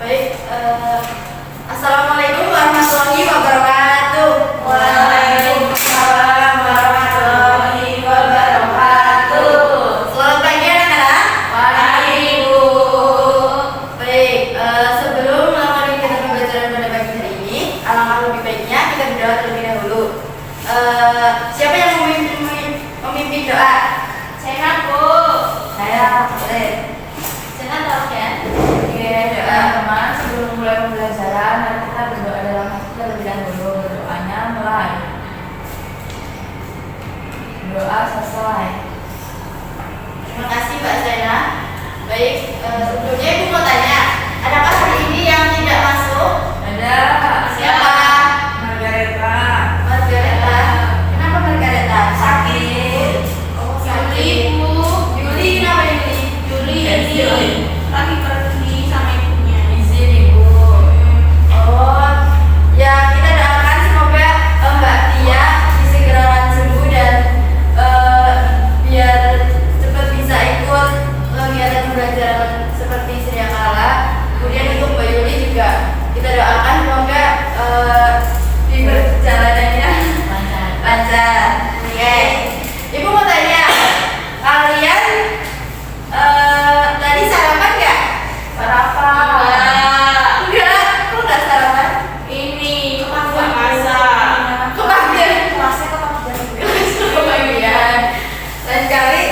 Baik, Assalamualaikum warahmatullahi wabarakatuh. Waalaikumsalam warahmatullahi wabarakatuh. Selamat pagi anak-anak. Pagi, Bu. Baik, sebelum melakukan kegiatan pembelajaran pada pagi hari ini, alangkah lebih baiknya kita berdoa terlebih dahulu. Siapa yang memimpin doa? Sehat, Bu. Saya, boleh. Senang tolong ya. Oke, teman-teman, sebelum mulai pembelajaran, mari kita berdoa dalam hati terlebih dahulu. Berdoanya mulai. Doa selesai. Terima kasih Mbak Zaina. Baik, sebelumnya Ibu mau tanya, adakah hari ini yang tidak masuk? Ada. Siapa? Margareta. Margareta. Kenapa Margareta? Sakit. Oh, Yuli, Bu. Yuli, kenapa Yuli? Yuli Yuli. ini lagi pergi sama ibunya. Izin, Ibu. Oh, ya kita doakan semoga Mbak Tia disegerakan sembuh dan biar cepat bisa ikut kegiatan pembelajaran seperti sedia kala. Kemudian untuk Mbak Yuli juga kita doakan semoga di perjalanannya lancar. Oke, Ibu mau tanya, kalian tadi sarapan nggak? Sarapan. Enggak, kok nggak sarapan? Ini buka masak. Kebagian. Kelasnya kebagian. Kebagian. Lain kali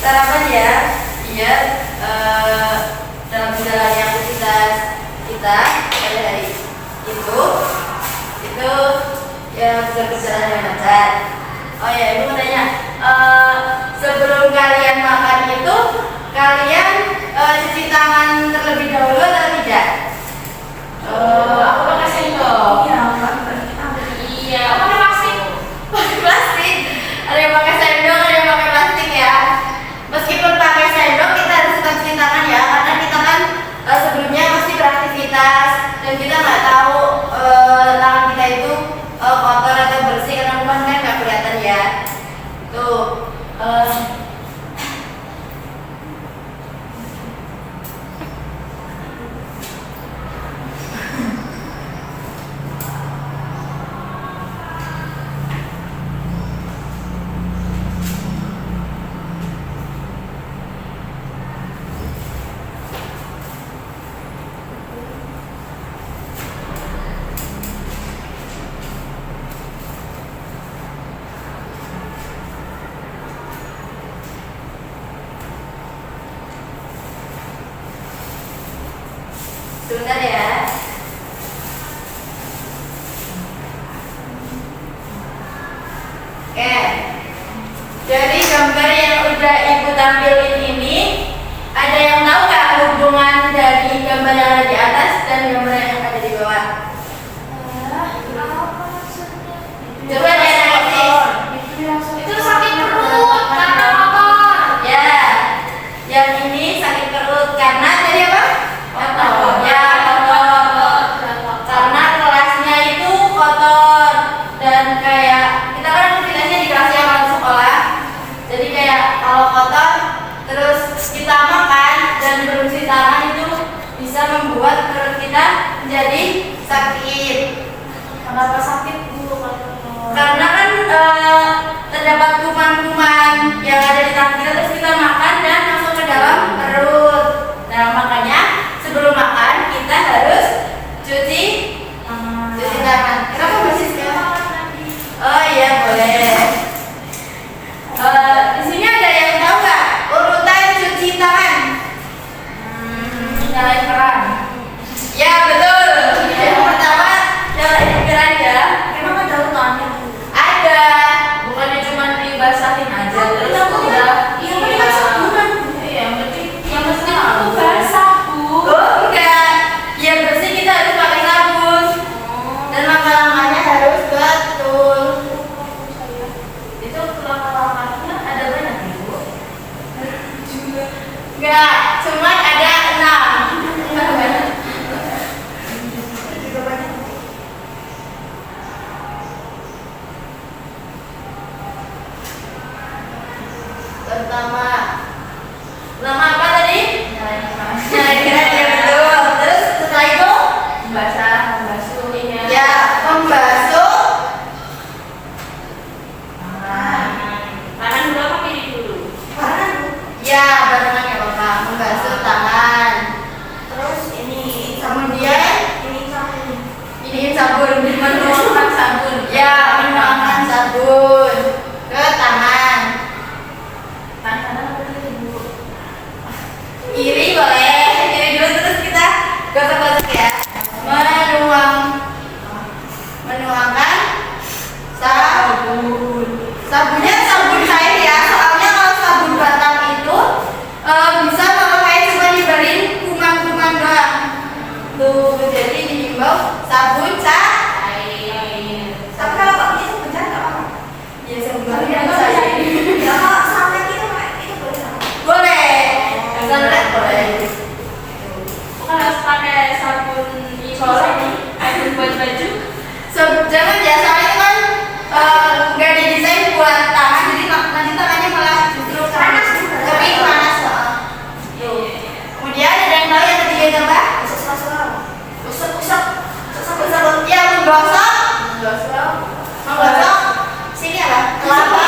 sarapan ya. Iya. Dalam menjalani aktivitas kita pada hari itu ya bisa berjalan dengan lancar. Oh ya, Ibu mau tanya, sebelum kalian makan itu kalian cuci tangan terlebih dahulu atau tidak? Aku pakai sendok. Iya, Iya, aku pakai plastik. pakai plastik. Ada yang pakai sendok, ada yang pakai plastik ya. Meskipun pakai sendok kita harus tetap cuci tangan ya, karena kita kan sebelumnya pasti beraktivitas dan kita nggak tahu tangan kita itu kotor atau bersih karena rumah kan nggak kelihatan ya. Tuh. Sebentar ya. Oke. Dari gambar yang udah Ibu tampilin ini, ada yang tahu nggak hubungan dari gambar yang ada di atas dan gambar yang ada di bawah? Coba dianalisis. Itu sakit perut karena apa? Ya, yang ini sakit perut karena tadi apa? Kotor. Ya, kotor. Karena kelasnya itu kotor dan kayak kita kan aktivitasnya di kelas yang orang sekolah. Jadi kayak kalau kotor terus kita makan dan bersih tangan itu bisa membuat perut kita menjadi sakit. Kenapa sakit, Bu? Karena kan terdapat kuman-kuman yang ada di tangan kita terus kita makan dan masuk ke dalam perut. Nah makanya sebelum makan kita harus cuci tangan. Kenapa bersih sekali? Oh iya boleh. Di sini ada yang tahu nggak urutan cuci tangan? Nyalain keran. Ya betul. Yang pertama nyalain keran ya. Emang ada urutannya, Bu? Ada. Bukannya cuma dibasahin aja terus Iya, udah. iya, kan dibasahin sabunan. Iya, yang penting itu basah, Bu. Oh enggak, yang bersih kita harus pakai sabun dan langkah-langkahnya harus betul. Itu langkah-langkahnya ada banyak, Bu. Enggak, cuma ada 6. sabun. Menuangkan sabun. Ya, menuangkan sabun ke tangan. Tangan kanan apa kiri, Bu? Kiri boleh, kiri dulu terus kita gosok-gosok ya. Menuangkan sabun. Sabunnya sabun cair ya. Soalnya kalau sabun batang itu bisa memakai cuma diberi kuman-kuman doang. Tuh, jadi dihimbau sabun cair. Tapi kalau pakai sabun cair nggak apa-apa. Ya sabun Tapi batang nggak cair. Ya kalau sampai itu boleh sama. Boleh. Sunlight boleh. Bukan harus pakai sabun sabun buat baju. Jangan ya, soalnya itu kan nggak didesain buat tangan, jadi nanti tangannya malah justru Panas juga. kering panas. Kemudian ada yang tahu yang ketiga itu apa? Usap. Ya, menggosok. Menggosok. Sini apa? Kelapa.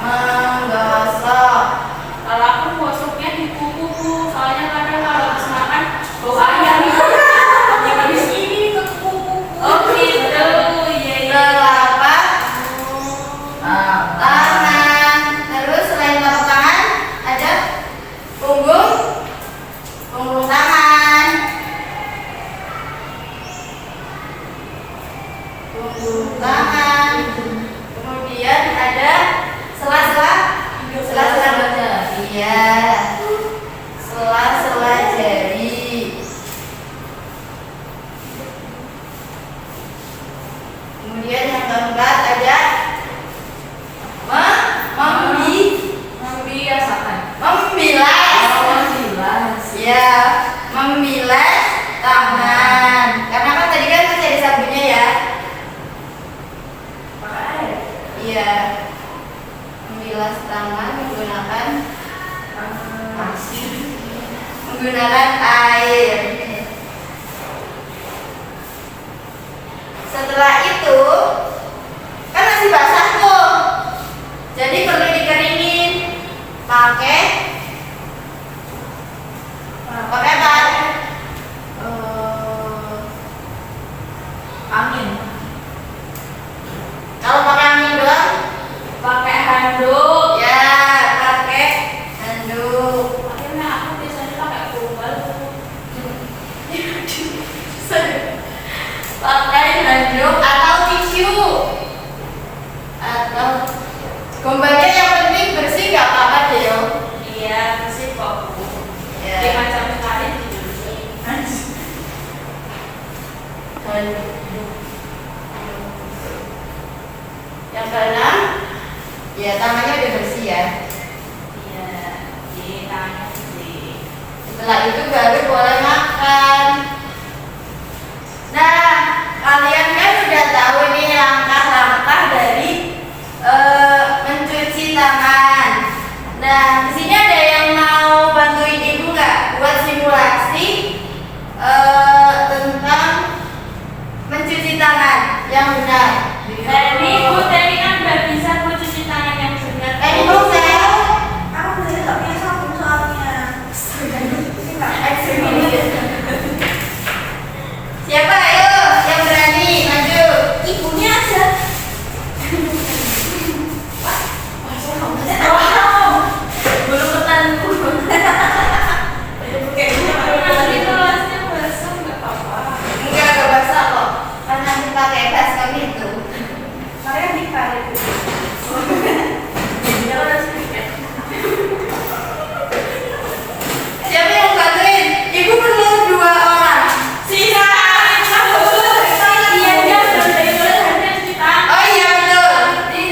Menggosok. Kalau aku gosoknya di kuku, soalnya kadang kalau habis makan bau ayam. Yang habis ini ke kuku. Oh gitu, iya. Kelapa. Tangan. Terus selain telapak tangan ada punggung tangan. Punggung tangan. Kemudian ada sela-sela iya. Sela-sela jari. Kemudian yang keempat ada membilas. Ya, membilas tangan. Karena kan tadi kan masih ada sabunnya ya. Iya. Membilas tangan menggunakan air. Setelah itu kan masih basah tuh. Jadi perlu dikeringin pakai apa? Angin. Kalau pakai angin doang, Pakai handuk. ya pakai handuk. Akhirnya aku biasanya pakai kumbal. Pakai handuk atau tisu atau gombalnya yang penting bersih, nggak apa-apa deh yo. Iya, bersih kok, Bu. Ya. 5 jam sekali dibersihin. Yang keenam, ya tangannya udah bersih ya. Iya, di tangannya bersih. Setelah itu baru boleh makan. Nah, kalian kan sudah tahu ini langkah-langkah dari mencuci tangan. Nah, di sini ada yang mau bantuin ibu nggak buat simulasi tentang mencuci tangan yang benar? Tadi Bu Teni kan udah bisa mencuci tangan yang benar. Ibu saya. Aku beli nggak punya sabun soalnya. Siapa ayo yang berani maju? Ibunya aja. Belum ketemu. Nanti kelasnya basah nggak apa-apa. Enggak basah kok. Kan nanti pakai baskom itu. Makanya ditarik. Siapa yang bantuin? Ibu perlu 2 orang. Sisa. Iya, dia sudah dari dulu hanya cuci tangan. Oh iya betul.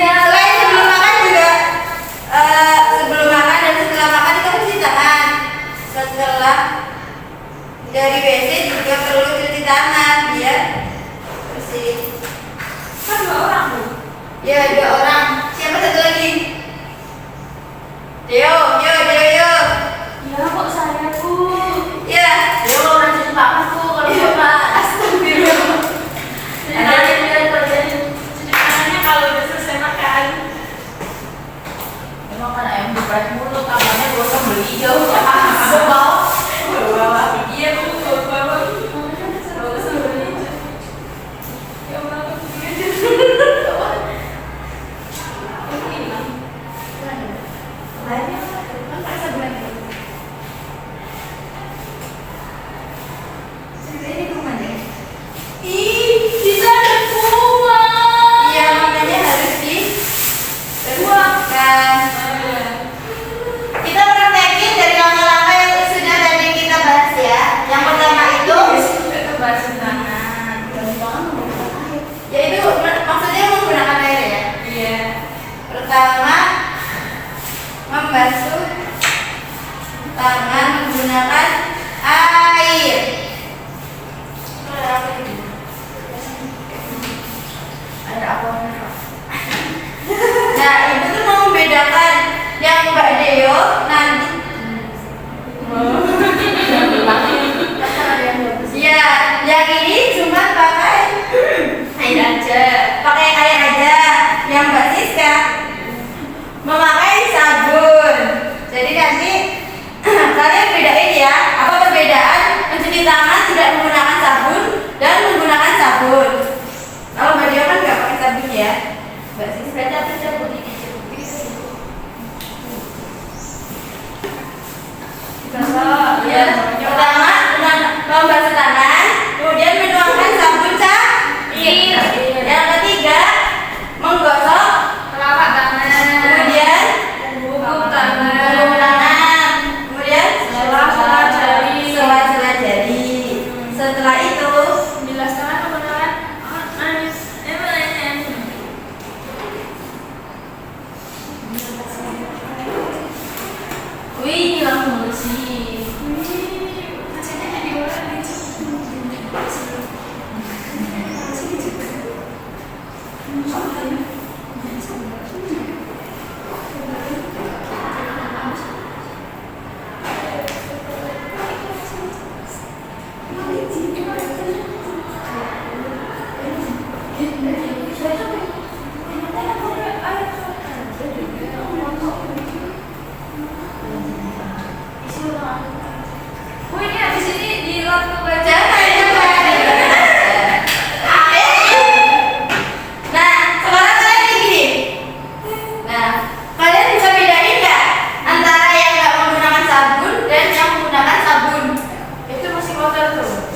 Selain sebelum makan juga sebelum makan dan setelah makan itu cuci tangan. Setelah dari WC juga perlu cuci tangan biar bersih. Kan 2 orang Bu. Ya 2 orang. Siapa satu lagi? Deo. Ya kok saya Bu. Ya. Yo udah cuci tangan Bu kalau Iya. Bapak. Astagfirullah. Ada yang bilang kerjain cuci tangannya kalau udah selesai makan. Emang kan ayam geprek mulu, kamarnya gosong beli hijau. Sebau. Iya Bu, bawa. Gosong beli hijau.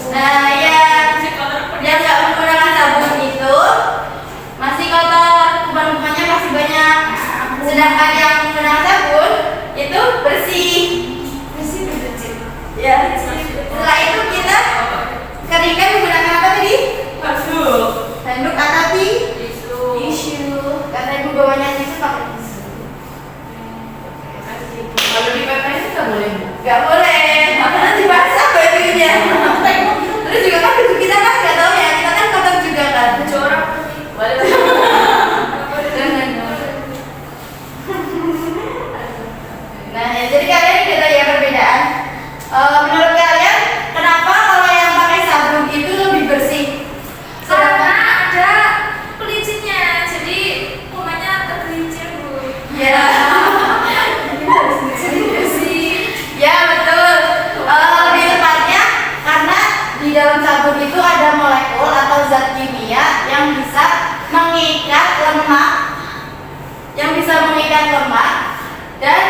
Nah, yang nggak menggunakan sabun itu masih kotor, kuman-kumannya masih banyak. Sedangkan yang menggunakan sabun itu bersih. Ya. Setelah itu kita keringkan menggunakan apa tadi? Handuk atau tisu. Karena ibu bawanya tisu pakai tisu. Kalau di PP itu nggak boleh. Nggak boleh. Nanti basah bajunya. Terus juga kan baju kita kan nggak tahu ya, kita kan kotor juga kan. Jorok. Nah, ya, jadi kalian udah tahu ya perbedaan. Menurut kalian, kenapa kalau yang pakai sabun itu lebih bersih? Karena ada pelicinnya, jadi kumannya tergelincir bu. Ya. Ya betul. Lebih tepatnya karena di dalam sabun itu ada molekul atau zat kimia yang bisa mengikat lemak, dan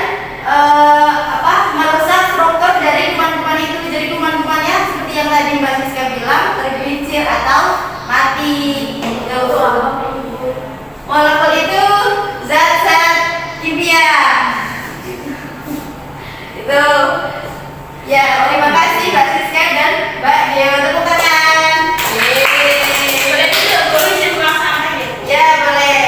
merusak struktur dari kuman-kuman itu. Jadi kuman-kumannya seperti yang tadi Mbak Siska bilang tergelincir atau mati. Gitu. Molekul itu zat-zat kimia. Itu. Ya, terima kasih Mbak Siska dan Mbak Dewa, tepuk tangan. Boleh juga boleh jadi buang sampah gitu. Ya, boleh.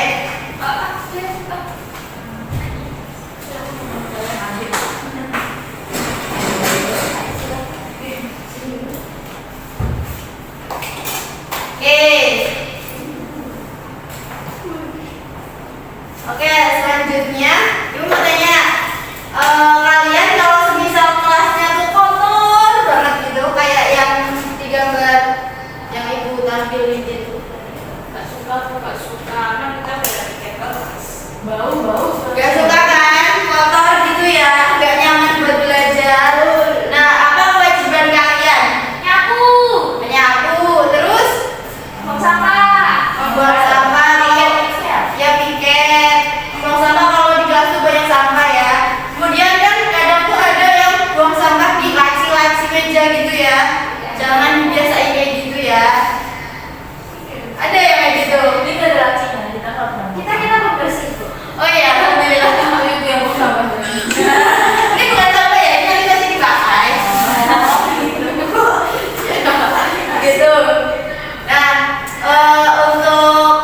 Oke, selanjutnya Ibu mau tanya, kalian kalau semisal kelasnya tuh kotor banget gitu, kayak yang di gambar yang Ibu tampilin itu. Gak suka, kan kita udah dari kelas. Bau. Gak suka kan? Kotor gitu ya, gak nyaman buat belajar. Nah, apa kewajiban kalian? Menyapu, terus Buang sampah. membuang sampah. Ya piket. Buang sampah kalau di kelas tuh banyak sampah ya. Kemudian kan kadang tuh ada yang buang sampah di laci-laci meja gitu ya. Jangan dibiasain kayak gitu ya. Ada yang kayak gitu. Ini nggak ada lacinya, kita nggak pernah. Kita pembersih bu. Oh iya, alhamdulillah kamu itu yang buang sampah. Ini bukan sampah ya, ini bisa dipakai. Gitu. Nah, untuk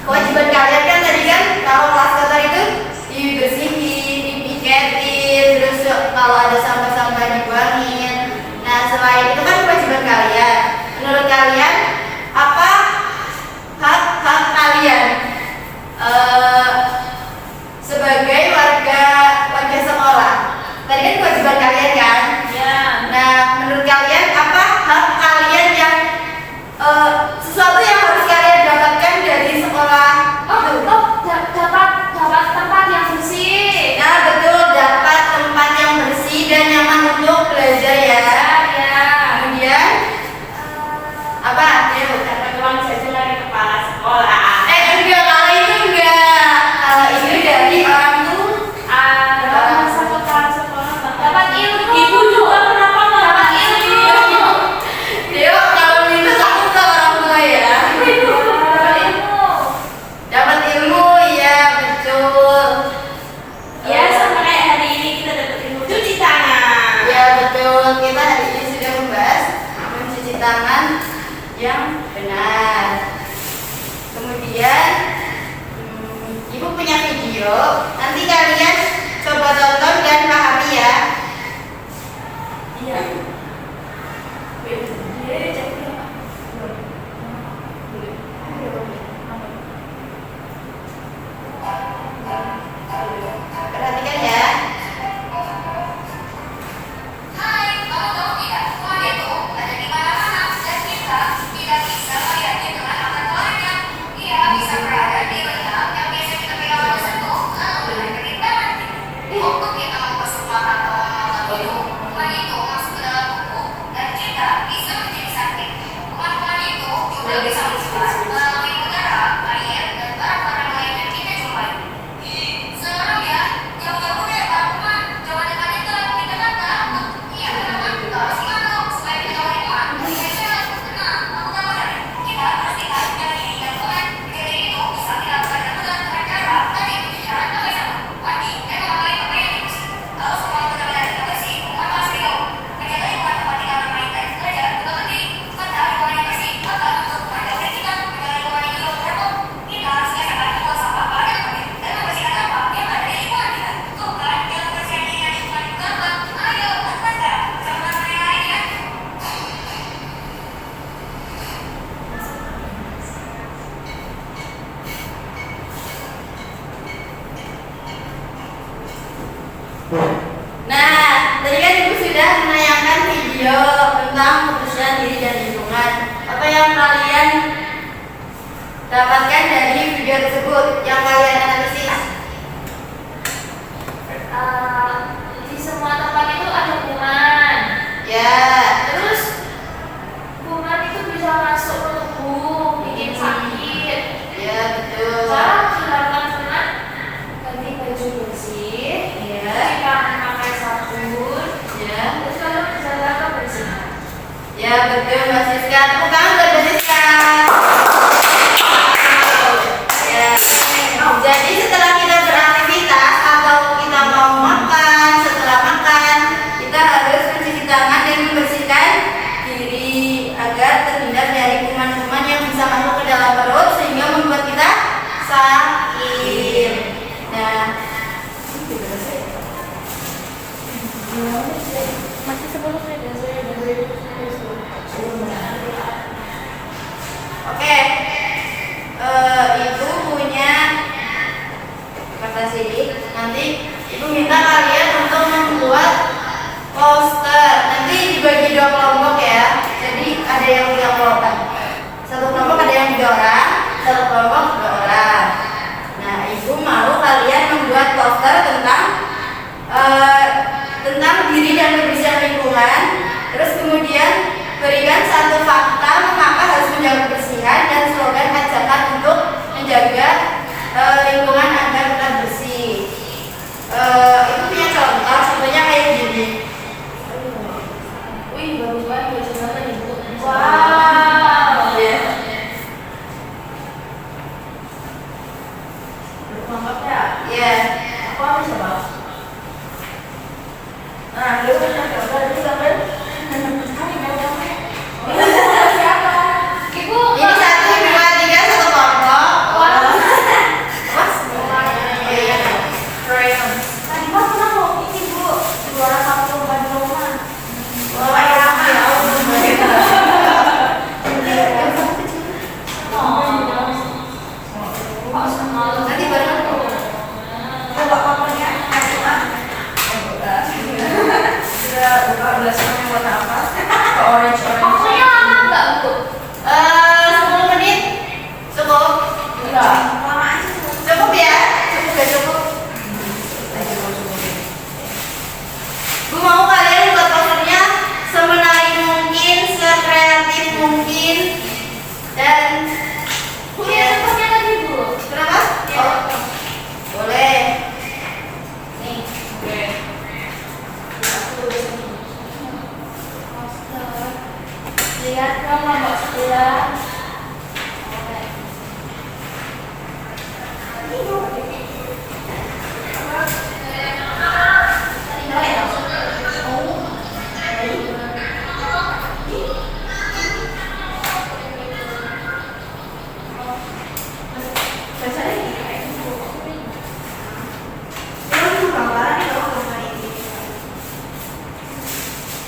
kewajiban kalian kan tadi kan kalau kelas kotor itu dibersihin, dipiketin, terus kalau ada sampah-sampah dibuangin. Nah, selain itu kan kewajiban kalian. Menurut kalian apa hak kalian sebagai warga sekolah? Tadi kan kewajiban kalian kan? Ya. Nah, menurut kalian apa hak kalian yang sesuatu yang harus kalian dapatkan dari sekolah? Dapat tempat yang bersih. Nah, betul, dapat tempat yang bersih dan nyaman untuk belajar ya. Ya. Kemudian apa? tentang kebersihan diri dan lingkungan. Apa yang kalian dapatkan dari video tersebut yang kalian analisis? Di semua tempat itu ada kuman. Ya, Terus kuman itu bisa masuk ke tubuh, bikin sakit. ya betul. Cara menghilangkan kuman, ganti baju bersih, Ya, cuci tangan pakai sabun, ya, terus kalau menjaga kebersihan. ya betul Mbak Siska. Tepuk tangan buat Mbak Siska. Ya. Jadi setelah kita beraktivitas atau kita mau makan, setelah makan kita harus mencuci tangan dan membersihkan diri agar terhindar dari kuman-kuman yang bisa masuk ke dalam perut sehingga membuat kita sakit. Nah, Masih 10 menit ya, saya dari oke. Ibu punya kata sini. Nanti ibu minta kalian untuk membuat poster. Nanti dibagi 2 kelompok ya. Jadi ada yang 3 kelompok. Satu kelompok ada yang 3 orang, satu kelompok 2 orang. Nah, ibu mau kalian membuat poster tentang diri dan kebersihan lingkungan. Terus kemudian berikan satu fakta mengapa harus menjaga kebersihan dan slogan ajakan untuk menjaga lingkungan agar tetap bersih. Itu punya contohnya kayak gini. Wih, bagus banget bajunya ibu. Wow. Ya. Mantap ya. Ya. Aku habis ya, Bang. Nah, lu kan gambar itu gambar. Hari gambar. Siapa? Ibu, Ini 1, 2, 3 satu kelompok. Wah. Mas. Iya. Crayon. Tadi Mas pernah mau ini, Bu. Juara 1 lomba di rumah. Oh, ya. Nanti baru Coba papernya sudah buka belasnya warna apa? Orange. Pokoknya lama nggak, Bu? 10 menit cukup. Enggak. Lama aja. Cukup ya? Cukup ya cukup. Bu mau kalian buat posternya semenarik mungkin, sekreatif mungkin, dan Punya tempatnya lagi, Bu. kenapa? Ya. Oh, boleh. Nih. Oke. Lihat dong, Mbak Sila.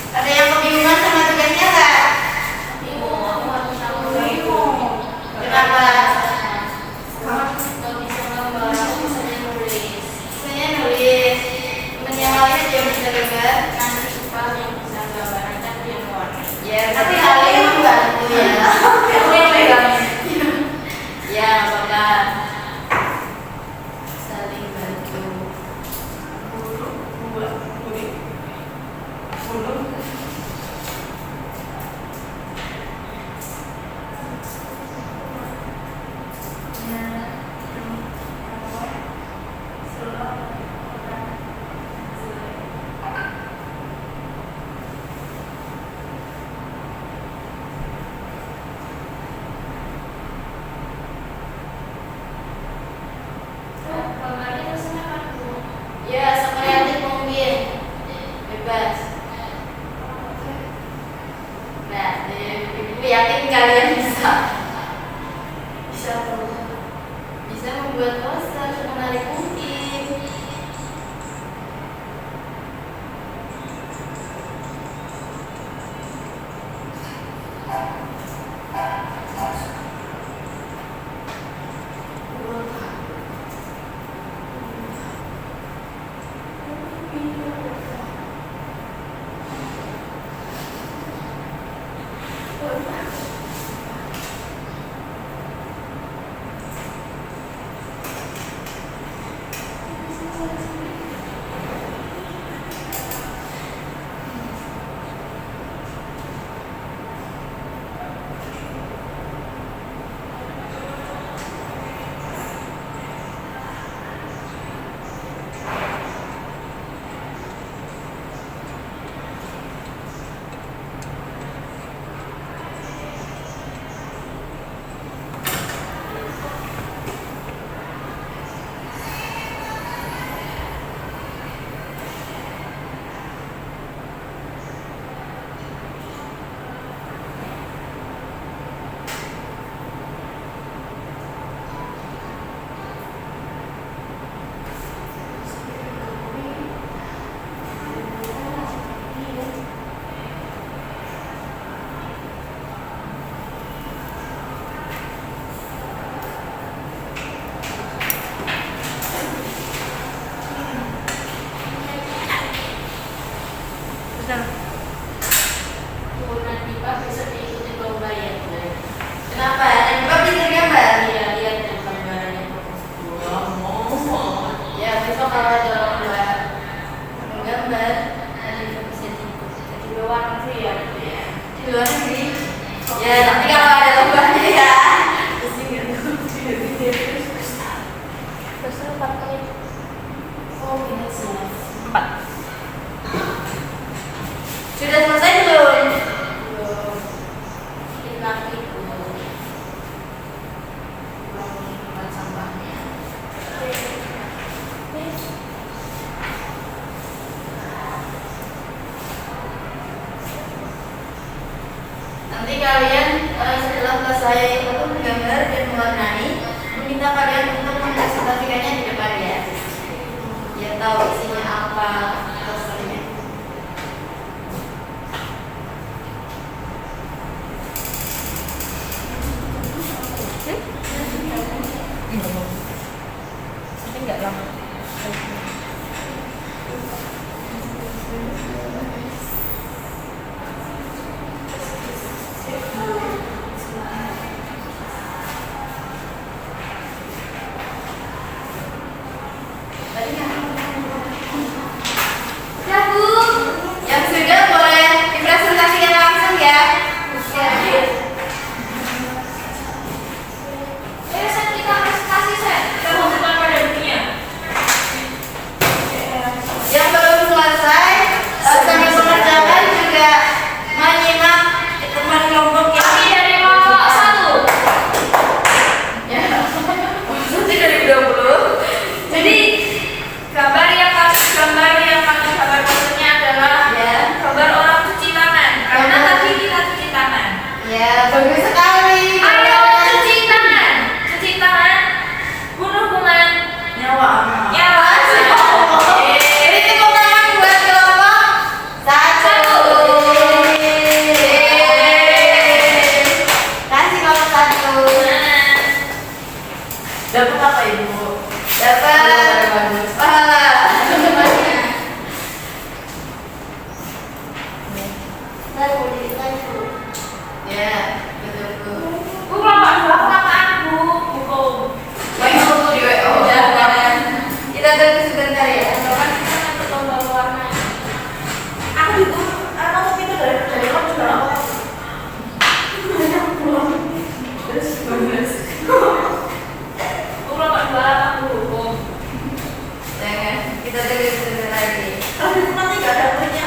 Ada yang kebingungan sama tugasnya nggak? Ibu, aku harus tahu. Kenapa? Nggak bisa gambar, aku bisa nulis. Saya nulis. Temen yang lain dia bisa gambar. Nanti supaya yang bisa gambar aja yang warna. Ya, tapi kalian membantu ya. Ya, Bapak. Saling bantu. Gambarnya rasanya apa, Bu? Ya, sekreatif mungkin. Bebas. Nah, ibu yakin kalian bisa. Bisa terus. Bisa membuat poster semenarik mungkin. Nggak bisa diikuti lomba ya. Kenapa? Coba bikin gambar. Iya, lihat yang gambarannya. Ya besok kalau ada lomba gambar nanti kita bisa Di luar negeri ya. di luar negeri. Ya nanti kalau ada lombanya ya. Terus 4 menit. Oh, ini sih. 4. Sudah selesai belum? Belum. Hilang itu. Bukan sampahnya. Nanti kalian setelah selesai menggambar dan mewarnai, meminta kalian untuk mempresentasikannya di depan ya. Ya tahu isinya apa, posternya. Tapi enggak lama. Ya Bu, yang sudah boleh dipresentasikan langsung ya. Sen, kita presentasi, Sen. Kita mau buka pada dunia. Yang belum selesai sambil mengerjakan juga menyimak teman kelompok Kami yang dari kelompok 1. ya, maksudnya dari 20. Jadi gambar yang kami gambar maksudnya adalah Ya, gambar orang cuci tangan. Karena tadi kita cuci tangan. ya bagus sekali. Ayo cuci tangan. Cuci tangan. Bunuh kuman. Nyawa. Nyawa. Ini tepuk tangan buat kelompok 1. Kasih kelompok 1. Dapat apa Ibu? Dapat pahala. Ya, betul Bu. Bu, kelompok 2 kelamaan, Bu. Hukum. WO Bu, di WO. Jangan. Kita tunggu sebentar ya. Kan kita nanti lomba warna. Aku itu aku itu dari lo juga apa? Bu, kelompok 2 apa, Bu? Hukum. Jangan. Kita tunggu sebentar lagi. Tapi nanti nggak ada punya.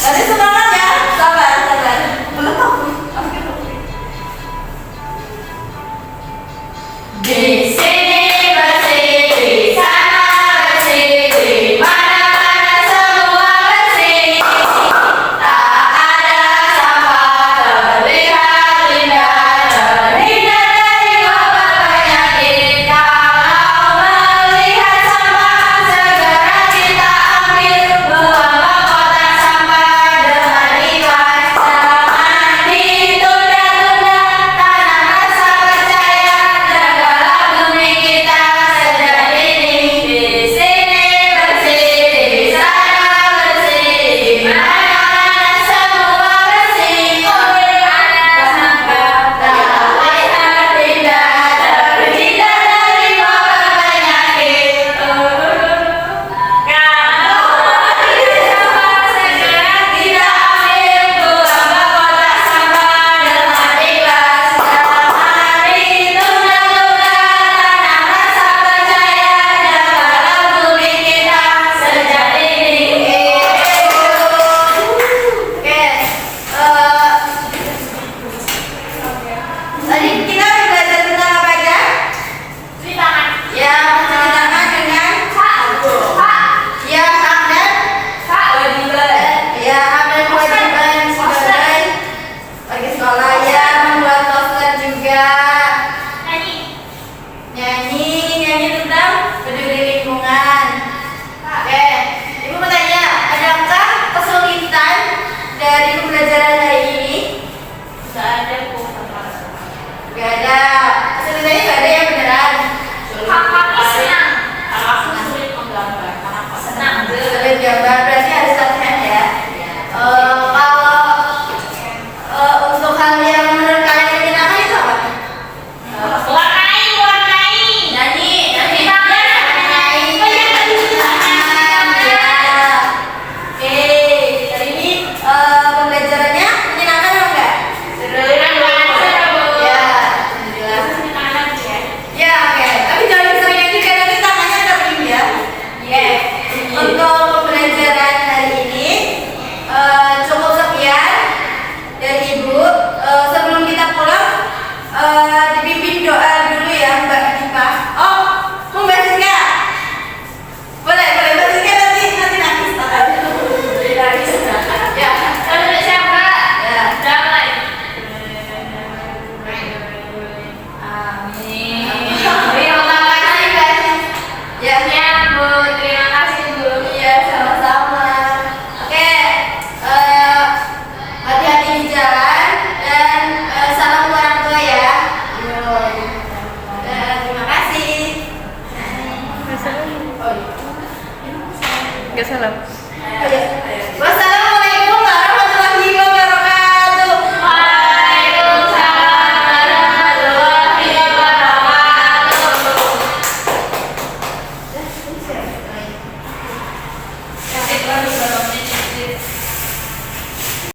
Tadi semangat ya, sabar, sabar. Belum. Di sini bersih, di sana bersih, di mana-mana semua bersih. Tak ada sampah terlihat indah, terhindar dari wabah penyakit. Kalau melihat sampah, segera kita ambil, buanglah kotak sampah dengan ikhlas. Jangan ditunda-tunda, tanam rasa percaya, jagalah bumi kita sejak dini. Di sini bersih, di sana bersih, di mana-mana semua bersih. Ada sampah terlihat indah, terhindar dari wabah penyakit. Kalau melihat sampah, segera kita ambil, buanglah kotak sampah dengan ikhlas. Jangan ditunda-tunda, tanam rasa percaya, jagalah bumi kita sejak dini. Tadi kita udah belajar tentang apa aja? Cuci tangan. Ya, mencuci tangan dengan ya, hak dan kewajiban. Ya, hak dan kewajiban sebagai pergi sekolah. Ya, membuat poster juga. Nyanyi tentang peduli lingkungan. Oke, Ibu mau tanya, adakah kesulitan dari pembelajaran hari ini? Tidak ada kok. Gak ada. Kesulitannya gak ada ya, beneran? Kakak senang. Aku sulit menggambar. Karena aku senang. Sulit gambar, berarti harus latihan ya. Kalau untuk hal yang menurut kalian menyenangkan itu apa? Warnai. Nyanyi, Cuci tangan. nyanyi, ya. Oke, hari ini pembelajarannya menyenangkan apa enggak? Seru. Ya, alhamdulillah. Cuci tangan ya. Ya, oke. Tapi jangan diseringan juga, nanti tangannya kering ya. Oke. Untuk pembelajaran hari ini cukup sekian dari Ibu. Sebelum kita pulang, dipimpin doa dulu ya Mbak Dipa. Oh, mau Mbak Siska? Boleh, Mbak Siska nanti nangis. Ya. Kalau siapa? Ya. Damai. Amin. Terima kasih Mbak. Ya. Ya, Bu. Terima kasih, Bu. Iya, sama-sama. Oke, hati-hati di jalan dan salam orang tua ya. Terima kasih. Gak salam. Oh, iya.